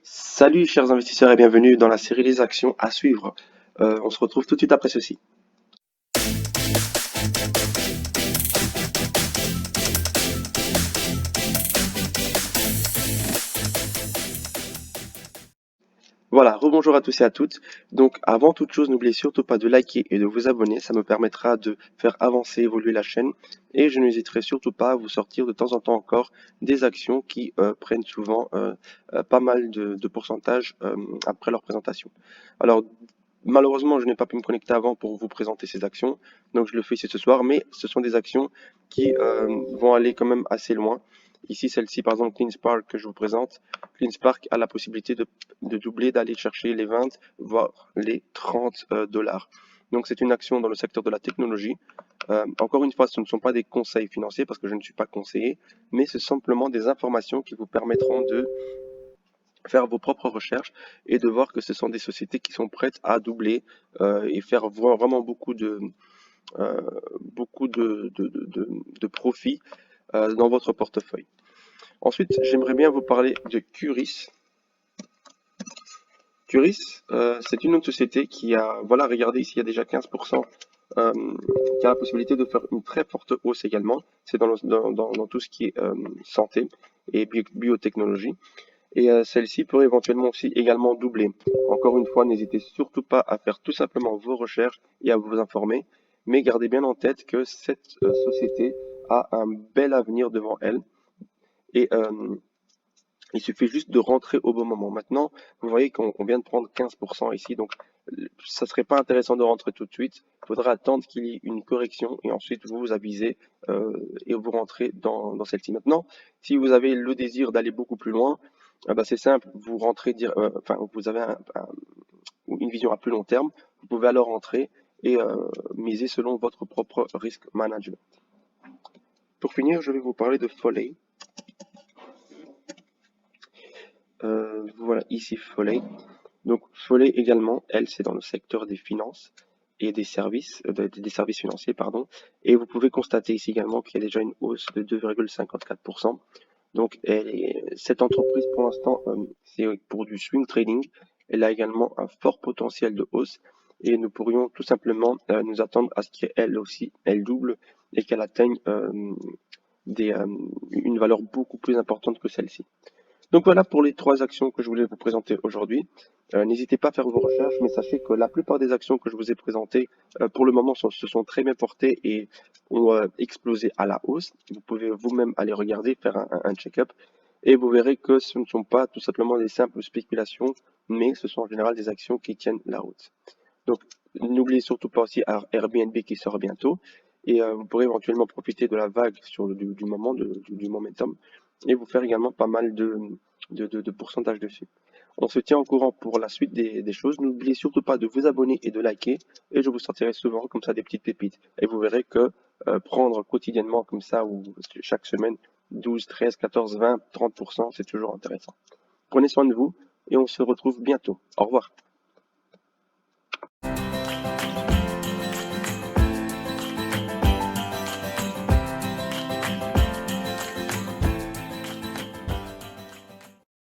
Salut chers investisseurs et bienvenue dans la série Les actions à suivre. On se retrouve tout de suite après ceci. Voilà, rebonjour à tous et à toutes. Donc avant toute chose, n'oubliez surtout pas de liker et de vous abonner, ça me permettra de faire avancer, évoluer la chaîne. Et je n'hésiterai surtout pas à vous sortir de temps en temps encore des actions qui prennent souvent pas mal de pourcentage après leur présentation. Alors malheureusement, je n'ai pas pu me connecter avant pour vous présenter ces actions, donc je le fais ici ce soir, mais ce sont des actions qui vont aller quand même assez loin. Ici, celle-ci, par exemple, CleanSpark que je vous présente, CleanSpark a la possibilité de doubler, d'aller chercher les 20, voire les 30 dollars. Donc c'est une action dans le secteur de la technologie. Encore une fois, ce ne sont pas des conseils financiers parce que je ne suis pas conseiller, mais c'est simplement des informations qui vous permettront de faire vos propres recherches et de voir que ce sont des sociétés qui sont prêtes à doubler et faire vraiment euh, beaucoup de profits dans votre portefeuille. Ensuite, j'aimerais bien vous parler de Curis. Curis, c'est une autre société qui a, voilà, regardez ici, il y a déjà 15%, qui a la possibilité de faire une très forte hausse également. C'est dans tout ce qui est santé et biotechnologie. Et celle-ci pourrait éventuellement aussi également doubler. Encore une fois, n'hésitez surtout pas à faire tout simplement vos recherches et à vous informer, mais gardez bien en tête que cette société a un bel avenir devant elle et il suffit juste de rentrer au bon moment. Maintenant, vous voyez qu'on vient de prendre 15% ici, donc ça serait pas intéressant de rentrer tout de suite. Il faudra attendre qu'il y ait une correction et ensuite vous vous avisez et vous rentrez dans celle-ci. Maintenant, si vous avez le désir d'aller beaucoup plus loin, bah, c'est simple, vous rentrez, enfin, vous avez une vision à plus long terme, vous pouvez alors rentrer et miser selon votre propre risk management. Pour finir, je vais vous parler de Foley. Voilà, ici Foley. Donc Foley également, elle, c'est dans le secteur des finances et des services financiers, pardon. Et vous pouvez constater ici également qu'il y a déjà une hausse de 2,54%. Donc cette entreprise, pour l'instant, c'est pour du swing trading. Elle a également un fort potentiel de hausse et nous pourrions tout simplement nous attendre à ce qu'elle aussi, elle double et qu'elle atteigne une valeur beaucoup plus importante que celle-ci. Donc voilà pour les trois actions que je voulais vous présenter aujourd'hui. N'hésitez pas à faire vos recherches, mais sachez que la plupart des actions que je vous ai présentées, pour le moment, se sont très bien portées et ont explosé à la hausse. Vous pouvez vous-même aller regarder, faire un check-up, et vous verrez que ce ne sont pas tout simplement des simples spéculations, mais ce sont en général des actions qui tiennent la route. Donc n'oubliez surtout pas aussi Airbnb qui sort bientôt, et vous pourrez éventuellement profiter de la vague du moment, du momentum, et vous faire également pas mal de pourcentage dessus. On se tient au courant pour la suite des choses. N'oubliez surtout pas de vous abonner et de liker. Et je vous sortirai souvent comme ça des petites pépites. Et vous verrez que prendre quotidiennement comme ça ou chaque semaine 12, 13, 14, 20, 30%, c'est toujours intéressant. Prenez soin de vous et on se retrouve bientôt. Au revoir.